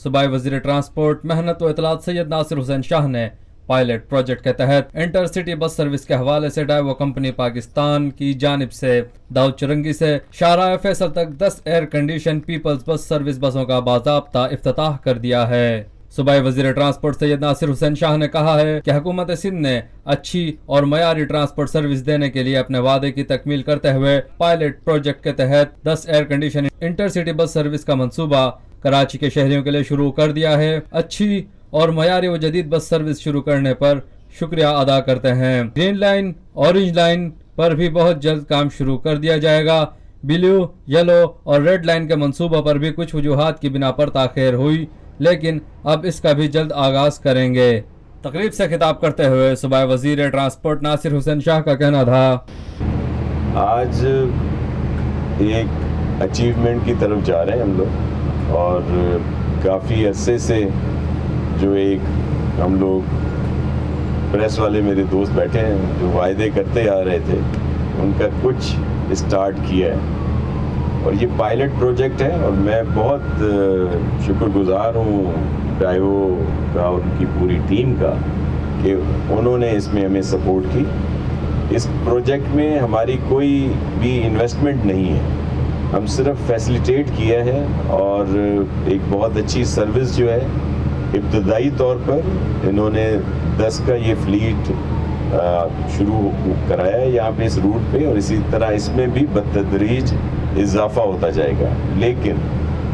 صوبائی وزیر ٹرانسپورٹ محنت و اطلاعات سید ناصر حسین شاہ نے پائلٹ پروجیکٹ کے تحت انٹر سٹی بس سروس کے حوالے سے ڈائیو کمپنی پاکستان کی جانب سے داؤد چرنگی سے شاہراہ فیصل تک 10 air condition Peoples bus service بسوں کا باضابطہ افتتاح کر دیا ہے۔ صوبائی وزیر ٹرانسپورٹ سید ناصر حسین شاہ نے کہا ہے کہ حکومت سندھ نے اچھی اور معیاری ٹرانسپورٹ سروس دینے کے لیے اپنے وعدے کی تکمیل کرتے ہوئے پائلٹ پروجیکٹ کے تحت 10 air condition intercity bus service کا منصوبہ کراچی کے شہریوں کے لیے شروع کر دیا ہے۔ اچھی اور معیاری و جدید بس سروس شروع کرنے پر شکریہ ادا کرتے ہیں۔ گرین لائن، اورنج لائن پر بھی بہت جلد کام شروع کر دیا جائے گا۔ بلیو، یلو اور ریڈ لائن کے منصوبہ پر بھی کچھ وجوہات کی بنا پر تاخیر ہوئی، لیکن اب اس کا بھی جلد آغاز کریں گے۔ تقریب سے خطاب کرتے ہوئے صوبائی وزیر ٹرانسپورٹ ناصر حسین شاہ کا کہنا تھا، آج ایک اچیومنٹ کی طرف جا رہے ہیں ہم لوگ، اور کافی عرصے سے جو ایک ہم لوگ پریس والے میرے دوست بیٹھے ہیں جو وعدے کرتے آ رہے تھے، ان کا کچھ اسٹارٹ کیا ہے، اور یہ پائلٹ پروجیکٹ ہے، اور میں بہت شکر گزار ہوں ڈائیو کا اور ان کی پوری ٹیم کا کہ انہوں نے اس میں ہمیں سپورٹ کی۔ اس پروجیکٹ میں ہماری کوئی بھی انویسٹمنٹ نہیں ہے، ہم صرف فیسیلیٹیٹ کیا ہے، اور ایک بہت اچھی سروس جو ہے ابتدائی طور پر انہوں نے 10 کا یہ فلیٹ شروع کرایا ہے یہاں پہ اس روٹ پہ، اور اسی طرح اس میں بھی بتدریج اضافہ ہوتا جائے گا۔ لیکن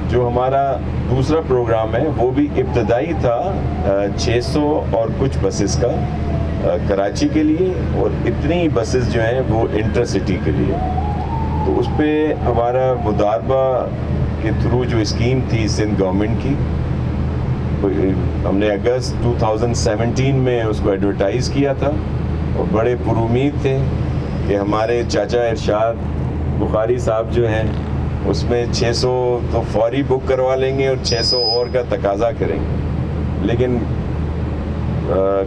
جو ہمارا دوسرا پروگرام ہے وہ بھی ابتدائی تھا 600 اور کچھ بسز کا کراچی کے لیے، اور اتنی بسز جو ہیں وہ انٹر سٹی کے لیے۔ تو اس پہ ہمارا مداربہ کے تھرو جو اسکیم تھی سندھ گورنمنٹ کی، ہم نے اگست 2017 میں اس کو ایڈورٹائز کیا تھا، اور بڑے پر امید تھے کہ ہمارے چاچا ارشاد بخاری صاحب جو ہیں اس میں 600 تو فوری بک کروا لیں گے اور 600 اور کا تقاضا کریں گے، لیکن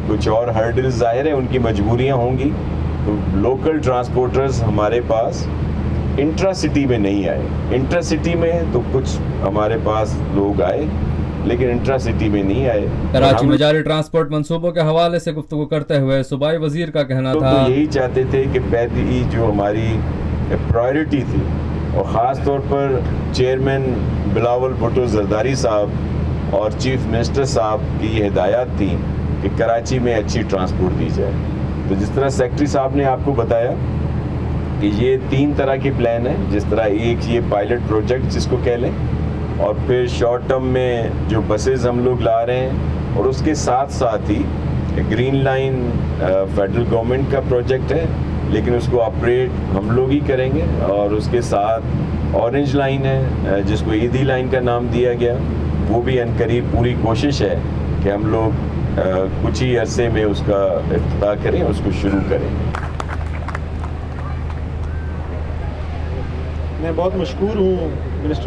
کچھ اور ہرڈلز ظاہر ہیں، ان کی مجبوریاں ہوں گی، تو لوکل ٹرانسپورٹرز ہمارے پاس انٹرا سٹی میں نہیں آئے۔ انٹر سٹی میں تو کچھ ہمارے پاس لوگ آئے، لیکن انٹرا سٹی میں نہیں آئے۔ کراچی میں جاری ٹرانسپورٹ منصوبوں کے حوالے سے گفتگو کرتے ہوئے صوبائی وزیر کا کہنا تھا، تو یہی چاہتے تھے کہ پہلی جو ہماری پرائیورٹی تھی، اور خاص طور پر چیئرمین بلاول بھٹو زرداری صاحب اور چیف منسٹر صاحب کی یہ ہدایات تھیں کہ کراچی میں اچھی ٹرانسپورٹ دی جائے۔ تو جس طرح سیکٹری صاحب نے آپ کو بتایا کہ یہ 3 طرح کے پلان ہیں، جس طرح ایک یہ پائلٹ پروجیکٹ جس کو کہہ لیں، اور پھر شارٹ ٹرم میں جو بسز ہم لوگ لا رہے ہیں، اور اس کے ساتھ ساتھ ہی گرین لائن فیڈرل گورنمنٹ کا پروجیکٹ ہے، لیکن اس کو آپریٹ ہم لوگ ہی کریں گے، اور اس کے ساتھ اورنج لائن ہے جس کو ایدھی لائن کا نام دیا گیا، وہ بھی عنقریب پوری کوشش ہے کہ ہم لوگ کچھ ہی عرصے میں اس کا افتتاح کریں، اس کو شروع کریں۔ میں بہت مشکور ہوں منسٹر